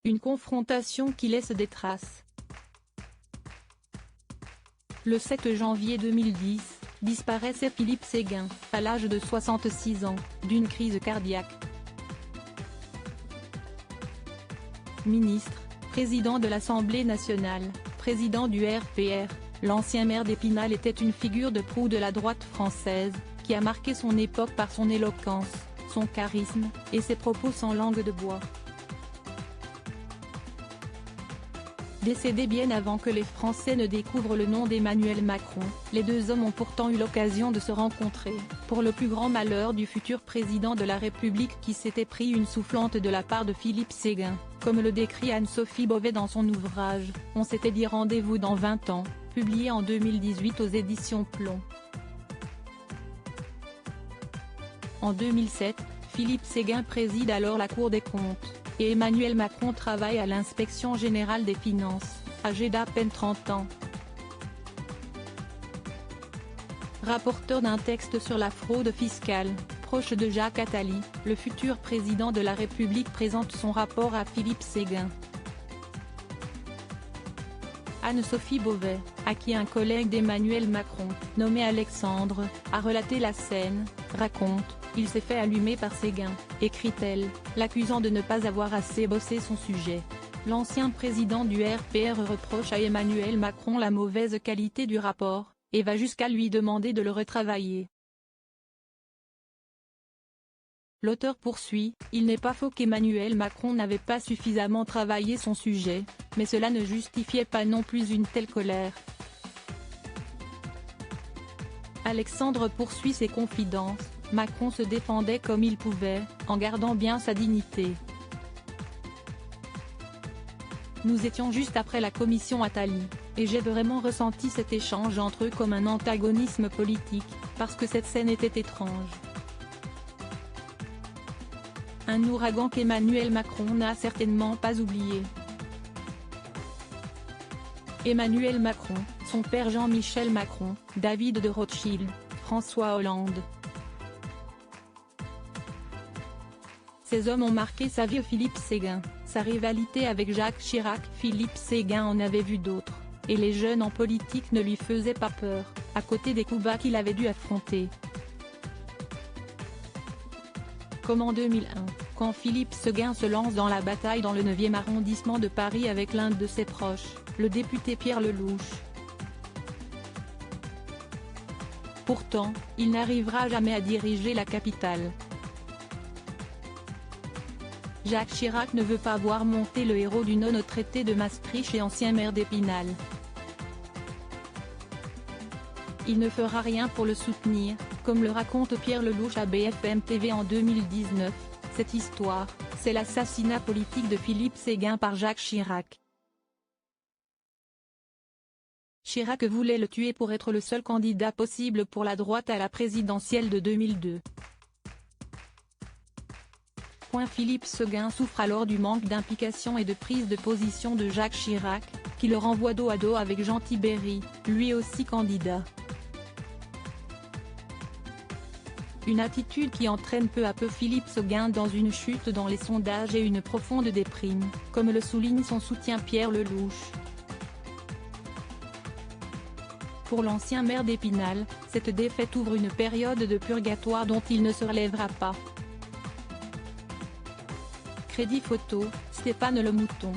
Une confrontation qui laisse des traces. Le 7 janvier 2010, disparaissait Philippe Séguin, à l'âge de 66 ans, d'une crise cardiaque. Ministre, président de l'Assemblée nationale, président du RPR, l'ancien maire d'Épinal était une figure de proue de la droite française, qui a marqué son époque par son éloquence, son charisme, et ses propos sans langue de bois. Décédé bien avant que les Français ne découvrent le nom d'Emmanuel Macron, les deux hommes ont pourtant eu l'occasion de se rencontrer, pour le plus grand malheur du futur président de la République qui s'était pris une soufflante de la part de Philippe Séguin, comme le décrit Anne-Sophie Beauvais dans son ouvrage « On s'était dit rendez-vous dans 20 ans », publié en 2018 aux éditions Plomb. En 2007, Philippe Séguin préside alors la Cour des comptes, et Emmanuel Macron travaille à l'Inspection générale des finances, âgé d'à peine 30 ans. Rapporteur d'un texte sur la fraude fiscale, proche de Jacques Attali, le futur président de la République présente son rapport à Philippe Séguin. Anne-Sophie Beauvais, à qui un collègue d'Emmanuel Macron, nommé Alexandre, a relaté la scène, raconte « Il s'est fait allumer par Séguin », écrit-elle, l'accusant de ne pas avoir assez bossé son sujet. L'ancien président du RPR reproche à Emmanuel Macron la mauvaise qualité du rapport, et va jusqu'à lui demander de le retravailler. L'auteur poursuit, il n'est pas faux qu'Emmanuel Macron n'avait pas suffisamment travaillé son sujet, mais cela ne justifiait pas non plus une telle colère. Alexandre poursuit ses confidences, Macron se défendait comme il pouvait, en gardant bien sa dignité. Nous étions juste après la commission Attali, et j'ai vraiment ressenti cet échange entre eux comme un antagonisme politique, parce que cette scène était étrange. Un ouragan qu'Emmanuel Macron n'a certainement pas oublié. Emmanuel Macron, son père Jean-Michel Macron, David de Rothschild, François Hollande. Ces hommes ont marqué sa vie. Philippe Séguin, sa rivalité avec Jacques Chirac. Philippe Séguin en avait vu d'autres, et les jeunes en politique ne lui faisaient pas peur, à côté des coups bas qu'il avait dû affronter. Comme en 2001, quand Philippe Séguin se lance dans la bataille dans le 9e arrondissement de Paris avec l'un de ses proches, le député Pierre Lellouche. Pourtant, il n'arrivera jamais à diriger la capitale. Jacques Chirac ne veut pas voir monter le héros du non au traité de Maastricht et ancien maire d'Épinal. Il ne fera rien pour le soutenir, comme le raconte Pierre Lellouche à BFM TV en 2019, cette histoire, c'est l'assassinat politique de Philippe Séguin par Jacques Chirac. Chirac voulait le tuer pour être le seul candidat possible pour la droite à la présidentielle de 2002. Philippe Séguin souffre alors du manque d'implication et de prise de position de Jacques Chirac, qui le renvoie dos à dos avec Jean Tibéri, lui aussi candidat. Une attitude qui entraîne peu à peu Philippe Séguin dans une chute dans les sondages et une profonde déprime, comme le souligne son soutien Pierre Lellouche. Pour l'ancien maire d'Épinal, cette défaite ouvre une période de purgatoire dont il ne se relèvera pas. Crédit photo, Stéphane Le Mouton.